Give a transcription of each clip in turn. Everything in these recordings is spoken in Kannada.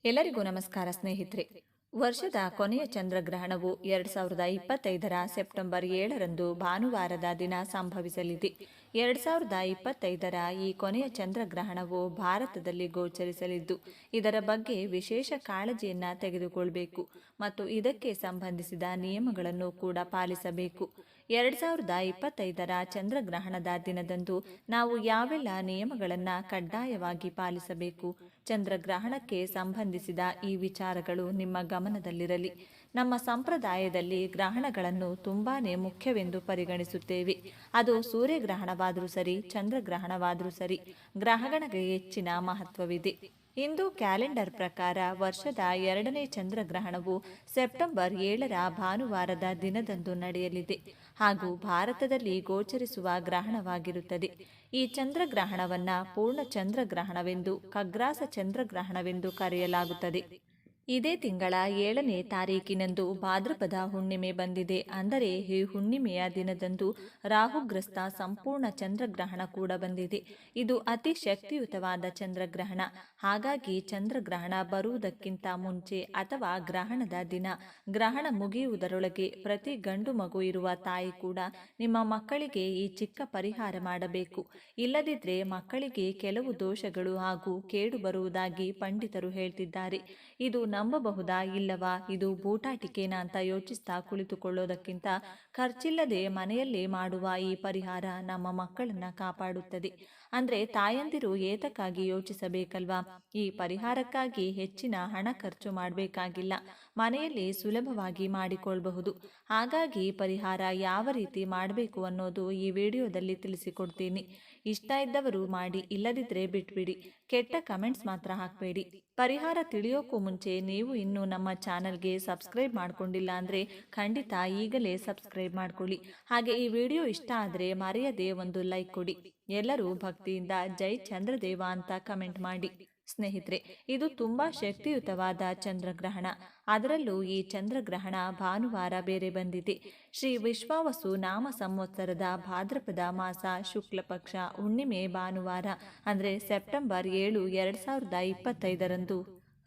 ಎಲ್ಲರಿಗೂ ನಮಸ್ಕಾರ ಸ್ನೇಹಿತರೆ. ವರ್ಷದ ಕೊನೆಯ ಚಂದ್ರಗ್ರಹಣವು 2025ರ ಸೆಪ್ಟೆಂಬರ್ 7ರಂದು ಭಾನುವಾರದ ದಿನ ಸಂಭವಿಸಲಿದೆ. 2025ರ ಈ ಕೊನೆಯ ಚಂದ್ರಗ್ರಹಣವು ಭಾರತದಲ್ಲಿ ಗೋಚರಿಸಲಿದ್ದು, ಇದರ ಬಗ್ಗೆ ವಿಶೇಷ ಕಾಳಜಿಯನ್ನ ತೆಗೆದುಕೊಳ್ಳಬೇಕು ಮತ್ತು ಇದಕ್ಕೆ ಸಂಬಂಧಿಸಿದ ನಿಯಮಗಳನ್ನು ಕೂಡ ಪಾಲಿಸಬೇಕು. 2025ರ ಚಂದ್ರಗ್ರಹಣದ ದಿನದಂದು ನಾವು ಯಾವೆಲ್ಲ ನಿಯಮಗಳನ್ನು ಕಡ್ಡಾಯವಾಗಿ ಪಾಲಿಸಬೇಕು? ಚಂದ್ರಗ್ರಹಣಕ್ಕೆ ಸಂಬಂಧಿಸಿದ ಈ ವಿಚಾರಗಳು ನಿಮ್ಮ ಗಮನದಲ್ಲಿರಲಿ. ನಮ್ಮ ಸಂಪ್ರದಾಯದಲ್ಲಿ ಗ್ರಹಣಗಳನ್ನು ತುಂಬಾನೇ ಮುಖ್ಯವೆಂದು ಪರಿಗಣಿಸುತ್ತೇವೆ. ಅದು ಸೂರ್ಯಗ್ರಹಣವಾದರೂ ಸರಿ, ಚಂದ್ರಗ್ರಹಣವಾದರೂ ಸರಿ, ಗ್ರಹಗಳಿಗೆ ಹೆಚ್ಚಿನ ಮಹತ್ವವಿದೆ. ಹಿಂದೂ ಕ್ಯಾಲೆಂಡರ್ ಪ್ರಕಾರ ವರ್ಷದ 2ನೇ ಚಂದ್ರಗ್ರಹಣವು ಸೆಪ್ಟೆಂಬರ್ 7ರ ಭಾನುವಾರದ ದಿನದಂದು ನಡೆಯಲಿದೆ ಹಾಗೂ ಭಾರತದಲ್ಲಿ ಗೋಚರಿಸುವ ಗ್ರಹಣವಾಗಿರುತ್ತದೆ. ಈ ಚಂದ್ರಗ್ರಹಣವನ್ನು ಪೂರ್ಣ ಚಂದ್ರಗ್ರಹಣವೆಂದು, ಖಗ್ರಾಸ ಚಂದ್ರಗ್ರಹಣವೆಂದು ಕರೆಯಲಾಗುತ್ತದೆ. ಇದೇ ತಿಂಗಳ 7ನೇ ತಾರೀಕಿನಂದು ಭಾದ್ರಪದ ಹುಣ್ಣಿಮೆ ಬಂದಿದೆ. ಅಂದರೆ ಈ ಹುಣ್ಣಿಮೆಯ ದಿನದಂದು ರಾಹುಗ್ರಸ್ತ ಸಂಪೂರ್ಣ ಚಂದ್ರಗ್ರಹಣ ಕೂಡ ಬಂದಿದೆ. ಇದು ಅತಿ ಶಕ್ತಿಯುತವಾದ ಚಂದ್ರಗ್ರಹಣ. ಹಾಗಾಗಿ ಚಂದ್ರಗ್ರಹಣ ಬರುವುದಕ್ಕಿಂತ ಮುಂಚೆ ಅಥವಾ ಗ್ರಹಣದ ದಿನ, ಗ್ರಹಣ ಮುಗಿಯುವುದರೊಳಗೆ ಪ್ರತಿ ಗಂಡು ಮಗು ಇರುವ ತಾಯಿ ಕೂಡ ನಿಮ್ಮ ಮಕ್ಕಳಿಗೆ ಈ ಚಿಕ್ಕ ಪರಿಹಾರ ಮಾಡಬೇಕು. ಇಲ್ಲದಿದ್ದರೆ ಮಕ್ಕಳಿಗೆ ಕೆಲವು ದೋಷಗಳು ಹಾಗೂ ಕೇಡು ಬರುವುದಾಗಿ ಪಂಡಿತರು ಹೇಳ್ತಿದ್ದಾರೆ. ಇದು ನಂಬಬಹುದಾ ಇಲ್ಲವಾ, ಇದು ಬೂಟಾಟಿಕೆನಾ ಅಂತ ಯೋಚಿಸ್ತಾ ಕುಳಿತುಕೊಳ್ಳೋದಕ್ಕಿಂತ ಖರ್ಚಿಲ್ಲದೆ ಮನೆಯಲ್ಲೇ ಮಾಡುವ ಈ ಪರಿಹಾರ ನಮ್ಮ ಮಕ್ಕಳನ್ನ ಕಾಪಾಡುತ್ತದೆ. ಅಂದ್ರೆ ತಾಯಂದಿರು ಏತಕ್ಕಾಗಿ ಯೋಚಿಸಬೇಕಲ್ವಾ? ಈ ಪರಿಹಾರಕ್ಕಾಗಿ ಹೆಚ್ಚಿನ ಹಣ ಖರ್ಚು ಮಾಡಬೇಕಾಗಿಲ್ಲ, ಮನೆಯಲ್ಲಿ ಸುಲಭವಾಗಿ ಮಾಡಿಕೊಳ್ಳಬಹುದು. ಹಾಗಾಗಿ ಪರಿಹಾರ ಯಾವ ರೀತಿ ಮಾಡಬೇಕು ಅನ್ನೋದು ಈ ವಿಡಿಯೋದಲ್ಲಿ ತಿಳಿಸಿಕೊಡ್ತೀನಿ. ಇಷ್ಟ ಇದ್ದವರು ಮಾಡಿ, ಇಲ್ಲದಿದ್ದರೆ ಬಿಟ್ಬಿಡಿ. ಕೆಟ್ಟ ಕಮೆಂಟ್ಸ್ ಮಾತ್ರ ಹಾಕಬೇಡಿ. ಪರಿಹಾರ ತಿಳಿಯೋಕ್ಕೂ ಮುಂಚೆ ನೀವು ಇನ್ನೂ ನಮ್ಮ ಚಾನಲ್ಗೆ ಸಬ್ಸ್ಕ್ರೈಬ್ ಮಾಡ್ಕೊಂಡಿಲ್ಲ ಅಂದರೆ ಖಂಡಿತ ಈಗಲೇ ಸಬ್ಸ್ಕ್ರೈಬ್ ಮಾಡ್ಕೊಳ್ಳಿ. ಹಾಗೆ ಈ ವಿಡಿಯೋ ಇಷ್ಟ ಆದರೆ ಮರೆಯದೆ ಒಂದು ಲೈಕ್ ಕೊಡಿ. ಎಲ್ಲರೂ ಭಕ್ತಿಯಿಂದ ಜೈ ಚಂದ್ರದೇವ ಅಂತ ಕಮೆಂಟ್ ಮಾಡಿ. ಸ್ನೇಹಿತರೆ, ಇದು ತುಂಬಾ ಶಕ್ತಿಯುತವಾದ ಚಂದ್ರಗ್ರಹಣ. ಅದರಲ್ಲೂ ಈ ಚಂದ್ರಗ್ರಹಣ ಭಾನುವಾರ ಬೇರೆ ಬಂದಿದೆ. ಶ್ರೀ ವಿಶ್ವಾವಸು ನಾಮ ಸಂವತ್ಸರದ ಭಾದ್ರಪದ ಮಾಸ ಶುಕ್ಲ ಪಕ್ಷ ಹುಣ್ಣಿಮೆ ಭಾನುವಾರ, ಅಂದರೆ ಸೆಪ್ಟೆಂಬರ್ 7, 2025ರಂದು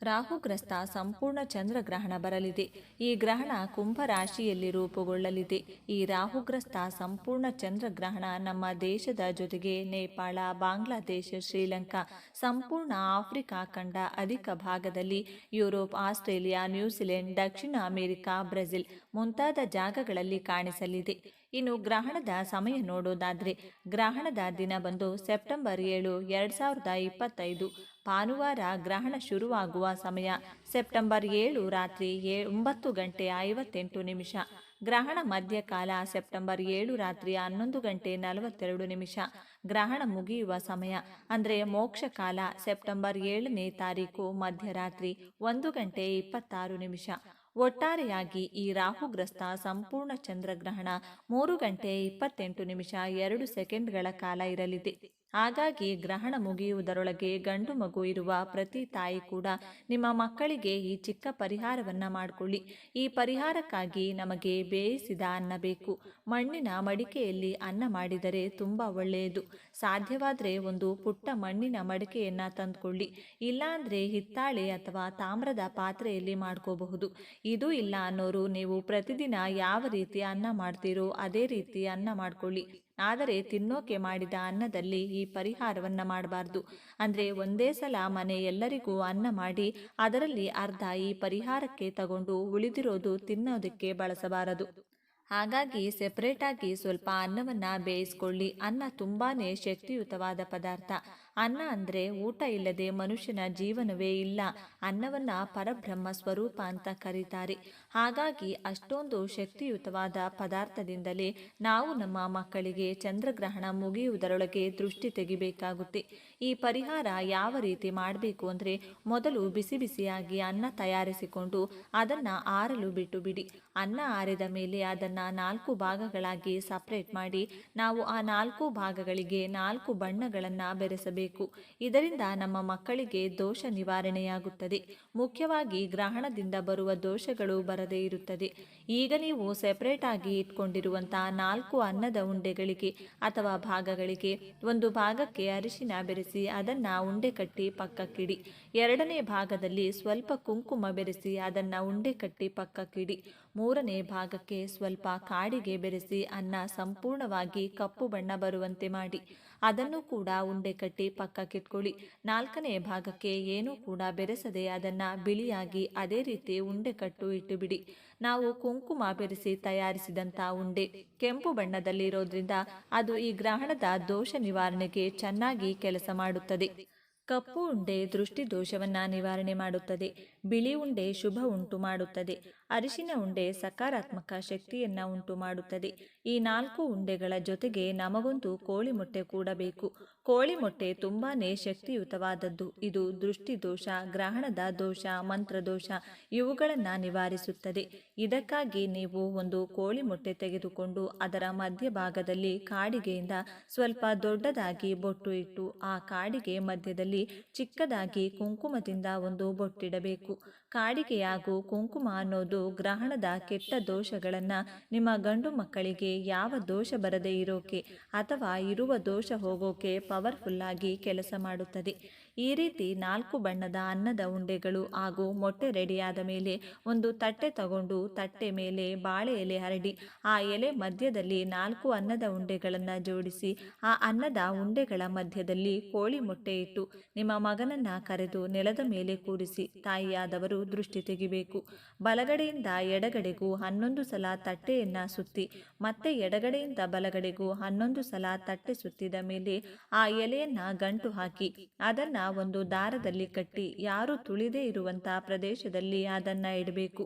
ರಾಹುಗ್ರಸ್ತ ಸಂಪೂರ್ಣ ಚಂದ್ರಗ್ರಹಣ ಬರಲಿದೆ. ಈ ಗ್ರಹಣ ಕುಂಭ ರಾಶಿಯಲ್ಲಿ ರೂಪುಗೊಳ್ಳಲಿದೆ. ಈ ರಾಹುಗ್ರಸ್ತ ಸಂಪೂರ್ಣ ಚಂದ್ರಗ್ರಹಣ ನಮ್ಮ ದೇಶದ ಜೊತೆಗೆ ನೇಪಾಳ, ಬಾಂಗ್ಲಾದೇಶ, ಶ್ರೀಲಂಕಾ, ಸಂಪೂರ್ಣ ಆಫ್ರಿಕಾ ಖಂಡ, ಅಧಿಕ ಭಾಗದಲ್ಲಿ ಯುರೋಪ್, ಆಸ್ಟ್ರೇಲಿಯಾ, ನ್ಯೂಜಿಲೆಂಡ್, ದಕ್ಷಿಣ ಅಮೆರಿಕ, ಬ್ರೆಜಿಲ್ ಮುಂತಾದ ಜಾಗಗಳಲ್ಲಿ ಕಾಣಿಸಲಿದೆ. ಇನ್ನು ಗ್ರಹಣದ ಸಮಯ ನೋಡೋದಾದ್ರೆ, ಗ್ರಹಣದ ದಿನ ಬಂದು ಸೆಪ್ಟೆಂಬರ್ 7, 2025 ಭಾನುವಾರ. ಗ್ರಹಣ ಶುರುವಾಗುವ ಸಮಯ ಸೆಪ್ಟೆಂಬರ್ 7 ರಾತ್ರಿ 9:58. ಗ್ರಹಣ ಮಧ್ಯಕಾಲ ಸೆಪ್ಟೆಂಬರ್ 7 ರಾತ್ರಿ 11:42. ಗ್ರಹಣ ಮುಗಿಯುವ ಸಮಯ ಅಂದರೆ ಮೋಕ್ಷಕಾಲ ಸೆಪ್ಟೆಂಬರ್ 7ನೇ ತಾರೀಕು ಮಧ್ಯರಾತ್ರಿ 1:26. ಒಟ್ಟಾರೆಯಾಗಿ ಈ ರಾಹುಗ್ರಸ್ತ ಸಂಪೂರ್ಣ ಚಂದ್ರಗ್ರಹಣ 3:28:02 ಕಾಲ ಇರಲಿದೆ. ಹಾಗಾಗಿ ಗ್ರಹಣ ಮುಗಿಯುವುದರೊಳಗೆ ಗಂಡು ಮಗು ಇರುವ ಪ್ರತಿ ತಾಯಿ ಕೂಡ ನಿಮ್ಮ ಮಕ್ಕಳಿಗೆ ಈ ಚಿಕ್ಕ ಪರಿಹಾರವನ್ನ ಮಾಡಿಕೊಳ್ಳಿ. ಈ ಪರಿಹಾರಕ್ಕಾಗಿ ನಮಗೆ ಬೇಯಿಸಿದ ಅನ್ನ ಬೇಕು. ಮಣ್ಣಿನ ಮಡಿಕೆಯಲ್ಲಿ ಅನ್ನ ಮಾಡಿದರೆ ತುಂಬಾ ಒಳ್ಳೆಯದು. ಸಾಧ್ಯವಾದರೆ ಒಂದು ಪುಟ್ಟ ಮಣ್ಣಿನ ಮಡಿಕೆಯನ್ನ ತಂದುಕೊಳ್ಳಿ. ಇಲ್ಲಾಂದ್ರೆ ಹಿತ್ತಾಳೆ ಅಥವಾ ತಾಮ್ರದ ಪಾತ್ರೆಯಲ್ಲಿ ಮಾಡ್ಕೋಬಹುದು. ಇದು ಇಲ್ಲ ಅನ್ನೋರು ನೀವು ಪ್ರತಿದಿನ ಯಾವ ರೀತಿ ಅನ್ನ ಮಾಡ್ತೀರೋ ಅದೇ ರೀತಿ ಅನ್ನ ಮಾಡ್ಕೊಳ್ಳಿ. ಆದರೆ ತಿನ್ನೋಕೆ ಮಾಡಿದ ಅನ್ನದಲ್ಲಿ ಈ ಪರಿಹಾರವನ್ನ ಮಾಡಬಾರ್ದು. ಅಂದ್ರೆ ಒಂದೇ ಸಲ ಮನೆ ಎಲ್ಲರಿಗೂ ಅನ್ನ ಮಾಡಿ ಅದರಲ್ಲಿ ಅರ್ಧ ಈ ಪರಿಹಾರಕ್ಕೆ ತಗೊಂಡು ಉಳಿದಿರೋದು ತಿನ್ನೋದಕ್ಕೆ ಬಳಸಬಾರದು. ಹಾಗಾಗಿ ಸೆಪರೇಟಾಗಿ ಸ್ವಲ್ಪ ಅನ್ನವನ್ನ ಬೇಯಿಸ್ಕೊಳ್ಳಿ. ಅನ್ನ ತುಂಬಾನೇ ಶಕ್ತಿಯುತವಾದ ಪದಾರ್ಥ. ಅನ್ನ ಅಂದರೆ ಊಟ ಇಲ್ಲದೆ ಮನುಷ್ಯನ ಜೀವನವೇ ಇಲ್ಲ. ಅನ್ನವನ್ನ ಪರಬ್ರಹ್ಮ ಸ್ವರೂಪ ಅಂತ ಕರೀತಾರೆ. ಹಾಗಾಗಿ ಅಷ್ಟೊಂದು ಶಕ್ತಿಯುತವಾದ ಪದಾರ್ಥದಿಂದಲೇ ನಾವು ನಮ್ಮ ಮಕ್ಕಳಿಗೆ ಚಂದ್ರಗ್ರಹಣ ಮುಗಿಯುವುದರೊಳಗೆ ದೃಷ್ಟಿ ತೆಗಿಬೇಕಾಗುತ್ತೆ. ಈ ಪರಿಹಾರ ಯಾವ ರೀತಿ ಮಾಡಬೇಕು ಅಂದರೆ, ಮೊದಲು ಬಿಸಿ ಬಿಸಿಯಾಗಿ ಅನ್ನ ತಯಾರಿಸಿಕೊಂಡು ಅದನ್ನ ಆರಲು ಬಿಟ್ಟು ಬಿಡಿ. ಅನ್ನ ಆರಿದ ಮೇಲೆ ಅದನ್ನ 4 ಭಾಗಗಳಾಗಿ ಸಪರೇಟ್ ಮಾಡಿ ನಾವು ಆ 4 ಭಾಗಗಳಿಗೆ 4 ಬಣ್ಣಗಳನ್ನು ಬೆರೆಸಬೇಕು. ತೆಗೆಯಬೇಕು. ಇದರಿಂದ ನಮ್ಮ ಮಕ್ಕಳಿಗೆ ದೋಷ ನಿವಾರಣೆಯಾಗುತ್ತದೆ. ಮುಖ್ಯವಾಗಿ ಗ್ರಹಣದಿಂದ ಬರುವ ದೋಷಗಳು ಬರದೇ ಇರುತ್ತದೆ. ಈಗ ನೀವು ಸೆಪರೇಟ್ ಆಗಿ ಇಟ್ಕೊಂಡಿರುವಂತಹ 4 ಅನ್ನದ ಉಂಡೆಗಳಿಗೆ ಅಥವಾ ಭಾಗಗಳಿಗೆ ಒಂದು ಭಾಗಕ್ಕೆ ಅರಿಶಿನ ಬೆರೆಸಿ ಅದನ್ನ ಉಂಡೆ ಕಟ್ಟಿ ಪಕ್ಕಕ್ಕಿಡಿ. ಎರಡನೇ ಭಾಗದಲ್ಲಿ ಸ್ವಲ್ಪ ಕುಂಕುಮ ಬೆರೆಸಿ ಅದನ್ನ ಉಂಡೆ ಕಟ್ಟಿ ಪಕ್ಕಕ್ಕಿಡಿ. ಮೂರನೇ ಭಾಗಕ್ಕೆ ಸ್ವಲ್ಪ ಕಾಡಿಗೆ ಬೆರೆಸಿ ಅನ್ನ ಸಂಪೂರ್ಣವಾಗಿ ಕಪ್ಪು ಬಣ್ಣ ಬರುವಂತೆ ಮಾಡಿ ಅದನ್ನು ಕೂಡ ಉಂಡೆ ಕಟ್ಟಿ ಪಕ್ಕಕ್ಕಿಟ್ಕೊಳ್ಳಿ. ನಾಲ್ಕನೇ ಭಾಗಕ್ಕೆ ಏನೂ ಕೂಡ ಬೆರೆಸದೆ ಅದನ್ನ ಬಿಳಿಯಾಗಿ ಅದೇ ರೀತಿ ಉಂಡೆ ಕಟ್ಟು ಇಟ್ಟುಬಿಡಿ. ನಾವು ಕುಂಕುಮ ಬೆರೆಸಿ ತಯಾರಿಸಿದಂಥ ಉಂಡೆ ಕೆಂಪು ಬಣ್ಣದಲ್ಲಿರೋದ್ರಿಂದ ಅದು ಈ ಗ್ರಹಣದ ದೋಷ ನಿವಾರಣೆಗೆ ಚೆನ್ನಾಗಿ ಕೆಲಸ ಮಾಡುತ್ತದೆ. ಕಪ್ಪು ಉಂಡೆ ದೃಷ್ಟಿ ದೋಷವನ್ನ ನಿವಾರಣೆ ಮಾಡುತ್ತದೆ. ಬಿಳಿ ಉಂಡೆ ಶುಭ ಉಂಟು ಮಾಡುತ್ತದೆ. ಅರಿಶಿನ ಉಂಡೆ ಸಕಾರಾತ್ಮಕ ಶಕ್ತಿಯನ್ನ ಉಂಟು ಮಾಡುತ್ತದೆ. ಈ 4 ಉಂಡೆಗಳ ಜೊತೆಗೆ ನಮಗೊಂದು ಕೋಳಿ ಮೊಟ್ಟೆ ಕೂಡ ಬೇಕು. ಕೋಳಿ ಮೊಟ್ಟೆ ತುಂಬಾನೇ ಶಕ್ತಿಯುತವಾದದ್ದು. ಇದು ದೃಷ್ಟಿ ದೋಷ, ಗ್ರಹಣದ ದೋಷ, ಮಂತ್ರದೋಷ ಇವುಗಳನ್ನ ನಿವಾರಿಸುತ್ತದೆ. ಇದಕ್ಕಾಗಿ ನೀವು ಒಂದು ಕೋಳಿ ಮೊಟ್ಟೆ ತೆಗೆದುಕೊಂಡು ಅದರ ಮಧ್ಯಭಾಗದಲ್ಲಿ ಕಾಡಿಗೆಯಿಂದ ಸ್ವಲ್ಪ ದೊಡ್ಡದಾಗಿ ಬೊಟ್ಟು ಇಟ್ಟು ಆ ಕಾಡಿಗೆ ಮಧ್ಯದಲ್ಲಿ ಚಿಕ್ಕದಾಗಿ ಕುಂಕುಮದಿಂದ ಒಂದು ಬೊಟ್ಟಿಡಬೇಕು. ಕಾಡಿಗೆ ಹಾಗೂ ಕುಂಕುಮ ಅನ್ನೋದು ಗ್ರಹಣದ ಕೆಟ್ಟ ದೋಷಗಳನ್ನ ನಿಮ್ಮ ಗಂಡು ಮಕ್ಕಳಿಗೆ ಯಾವ ದೋಷ ಬರದೇ ಇರೋಕೆ ಅಥವಾ ಇರುವ ದೋಷ ಹೋಗೋಕೆ ಪವರ್ಫುಲ್ ಆಗಿ ಕೆಲಸ ಮಾಡುತ್ತದೆ. ಈ ರೀತಿ 4 ಬಣ್ಣದ ಅನ್ನದ ಉಂಡೆಗಳು ಹಾಗೂ ಮೊಟ್ಟೆ ರೆಡಿಯಾದ ಮೇಲೆ ಒಂದು ತಟ್ಟೆ ತಗೊಂಡು ತಟ್ಟೆ ಮೇಲೆ ಬಾಳೆ ಎಲೆ ಹರಡಿ ಆ ಎಲೆ ಮಧ್ಯದಲ್ಲಿ 4 ಅನ್ನದ ಉಂಡೆಗಳನ್ನು ಜೋಡಿಸಿ ಆ ಅನ್ನದ ಉಂಡೆಗಳ ಮಧ್ಯದಲ್ಲಿ ಕೋಳಿ ಮೊಟ್ಟೆ ಇಟ್ಟು ನಿಮ್ಮ ಮಗನನ್ನ ಕರೆದು ನೆಲದ ಮೇಲೆ ಕೂರಿಸಿ ತಾಯಿಯಾದವರು ದೃಷ್ಟಿ ತೆಗಿಬೇಕು. ಬಲಗಡೆಯಿಂದ ಎಡಗಡೆಗೂ 11 ಸಲ ತಟ್ಟೆಯನ್ನ ಸುತ್ತಿ ಮತ್ತೆ ಎಡಗಡೆಯಿಂದ ಬಲಗಡೆಗೂ 11 ಸಲ ತಟ್ಟೆ ಸುತ್ತಿದ ಮೇಲೆ ಆ ಎಲೆಯನ್ನ ಗಂಟು ಹಾಕಿ ಅದನ್ನ ಒಂದು ದಾರದಲ್ಲಿ ಕಟ್ಟಿ ಯಾರು ತುಳಿದೇ ಇರುವಂತಹ ಪ್ರದೇಶದಲ್ಲಿ ಅದನ್ನ ಇಡಬೇಕು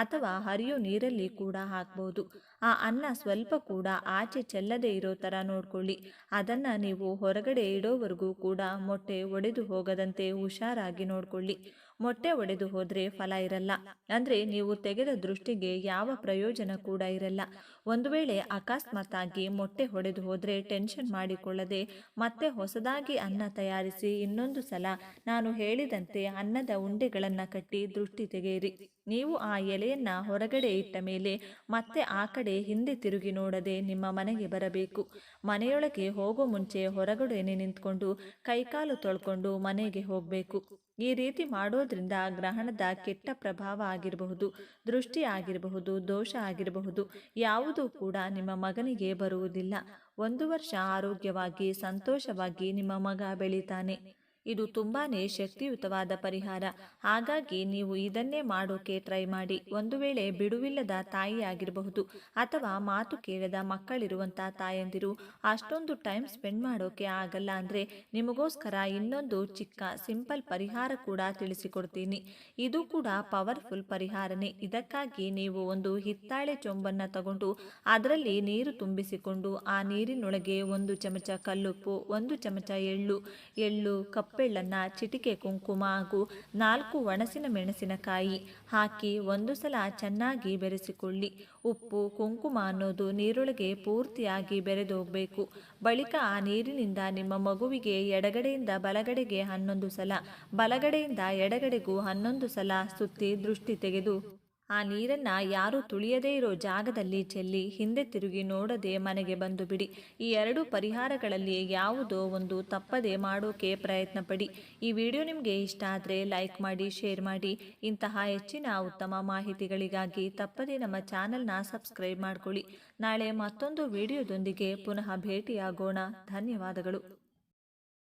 ಅಥವಾ ಹರಿಯೋ ನೀರಲ್ಲಿ ಕೂಡ ಹಾಕಬಹುದು. ಆ ಅನ್ನ ಸ್ವಲ್ಪ ಕೂಡ ಆಚೆ ಚೆಲ್ಲದೆ ಇರೋ ತರ ನೋಡ್ಕೊಳ್ಳಿ. ಅದನ್ನ ನೀವು ಹೊರಗಡೆ ಇಡೋವರೆಗೂ ಕೂಡ ಮೊಟ್ಟೆ ಒಡೆದು ಹೋಗದಂತೆ ಹುಷಾರಾಗಿ ನೋಡ್ಕೊಳ್ಳಿ. ಮೊಟ್ಟೆ ಒಡೆದು ಹೋದ್ರೆ ಫಲ ಇರಲ್ಲ, ಅಂದ್ರೆ ನೀವು ತೆಗೆದ ದೃಷ್ಟಿಗೆ ಯಾವ ಪ್ರಯೋಜನ ಕೂಡ ಇರಲ್ಲ. ಒಂದು ವೇಳೆ ಅಕಸ್ಮಾತ್ ಆಗಿ ಮೊಟ್ಟೆ ಒಡೆದು ಹೋದ್ರೆ ಟೆನ್ಷನ್ ಮಾಡಿಕೊಳ್ಳದೆ ಮತ್ತೆ ಹೊಸದಾಗಿ ಅನ್ನ ತಯಾರಿಸಿ ಇನ್ನೊಂದು ಸಲ ನಾನು ಹೇಳಿದಂತೆ ಅನ್ನದ ಉಂಡೆಗಳನ್ನ ಕಟ್ಟಿ ದೃಷ್ಟಿ ತೆಗೆಯಿರಿ. ನೀವು ಆ ಎಲೆಯನ್ನ ಹೊರಗಡೆ ಇಟ್ಟ ಮೇಲೆ ಮತ್ತೆ ಆ ಕಡೆ ಹಿಂದೆ ತಿರುಗಿ ನೋಡದೆ ನಿಮ್ಮ ಮನೆಗೆ ಬರಬೇಕು. ಮನೆಯೊಳಗೆ ಹೋಗೋ ಮುಂಚೆ ಹೊರಗಡೆನೆ ನಿಂತ್ಕೊಂಡು ಕೈಕಾಲು ತೊಳ್ಕೊಂಡು ಮನೆಗೆ ಹೋಗಬೇಕು. ಈ ರೀತಿ ಮಾಡೋದ್ರಿಂದ ಗ್ರಹಣದ ಕೆಟ್ಟ ಪ್ರಭಾವ ಆಗಿರಬಹುದು, ದೃಷ್ಟಿ ಆಗಿರಬಹುದು, ದೋಷ ಆಗಿರಬಹುದು ಯಾವುದೂ ಕೂಡ ನಿಮ್ಮ ಮಗನಿಗೆ ಬರುವುದಿಲ್ಲ. 1 ವರ್ಷ ಆರೋಗ್ಯವಾಗಿ ಸಂತೋಷವಾಗಿ ನಿಮ್ಮ ಮಗ ಬೆಳೀತಾನೆ. ಇದು ತುಂಬಾನೇ ಶಕ್ತಿಯುತವಾದ ಪರಿಹಾರ. ಹಾಗಾಗಿ ನೀವು ಇದನ್ನೇ ಮಾಡೋಕೆ ಟ್ರೈ ಮಾಡಿ. ಒಂದು ವೇಳೆ ಬಿಡುವಿಲ್ಲದ ತಾಯಿ ಆಗಿರಬಹುದು ಅಥವಾ ಮಾತು ಕೇಳದ ಮಕ್ಕಳಿರುವಂತಹ ತಾಯಂದಿರು ಅಷ್ಟೊಂದು ಟೈಮ್ ಸ್ಪೆಂಡ್ ಮಾಡೋಕೆ ಆಗಲ್ಲ ಅಂದ್ರೆ ನಿಮಗೋಸ್ಕರ ಇನ್ನೊಂದು ಚಿಕ್ಕ ಸಿಂಪಲ್ ಪರಿಹಾರ ಕೂಡ ತಿಳಿಸಿಕೊಡ್ತೀನಿ. ಇದು ಕೂಡ ಪವರ್ಫುಲ್ ಪರಿಹಾರನೇ. ಇದಕ್ಕಾಗಿ ನೀವು ಒಂದು ಹಿತ್ತಾಳೆ ಚೊಂಬನ್ನ ತಗೊಂಡು ಅದರಲ್ಲಿ ನೀರು ತುಂಬಿಸಿಕೊಂಡು ಆ ನೀರಿನೊಳಗೆ 1 ಚಮಚ ಕಲ್ಲುಪ್ಪು, 1 ಚಮಚ ಎಳ್ಳು ಕಪ್ಪೆಳ್ಳನ್ನ, ಚಿಟಿಕೆ ಕುಂಕುಮ ಹಾಗೂ 4 ಒಣಸಿನ ಮೆಣಸಿನಕಾಯಿ ಹಾಕಿ ಒಂದು ಸಲ ಚೆನ್ನಾಗಿ ಬೆರೆಸಿಕೊಳ್ಳಿ. ಉಪ್ಪು ಕುಂಕುಮ ಅನ್ನೋದು ನೀರೊಳಗೆ ಪೂರ್ತಿಯಾಗಿ ಬೆರೆದೋಗ್ಬೇಕು. ಬಳಿಕ ಆ ನೀರಿನಿಂದ ನಿಮ್ಮ ಮಗುವಿಗೆ ಎಡಗಡೆಯಿಂದ ಬಲಗಡೆಗೆ 11 ಸಲ, ಬಲಗಡೆಯಿಂದ ಎಡಗಡೆಗೂ 11 ಸಲ ಸುತ್ತಿ ದೃಷ್ಟಿ ತೆಗೆದು ಆ ನೀರನ್ನ ಯಾರು ತುಳಿಯದೇ ಇರೋ ಜಾಗದಲ್ಲಿ ಚೆಲ್ಲಿ ಹಿಂದೆ ತಿರುಗಿ ನೋಡದೆ ಮನೆಗೆ ಬಂದು ಬಿಡಿ. ಈ 2 ಪರಿಹಾರಗಳಲ್ಲಿ ಯಾವುದೋ ಒಂದು ತಪ್ಪದೆ ಮಾಡೋಕೆ ಪ್ರಯತ್ನ ಪಡಿ. ಈ ವಿಡಿಯೋ ನಿಮಗೆ ಇಷ್ಟ ಆದರೆ ಲೈಕ್ ಮಾಡಿ, ಶೇರ್ ಮಾಡಿ. ಇಂತಹ ಹೆಚ್ಚಿನ ಉತ್ತಮ ಮಾಹಿತಿಗಳಿಗಾಗಿ ತಪ್ಪದೆ ನಮ್ಮ ಚಾನೆಲ್ನ ಸಬ್ಸ್ಕ್ರೈಬ್ ಮಾಡ್ಕೊಳ್ಳಿ. ನಾಳೆ ಮತ್ತೊಂದು ವಿಡಿಯೋದೊಂದಿಗೆ ಪುನಃ ಭೇಟಿಯಾಗೋಣ. ಧನ್ಯವಾದಗಳು.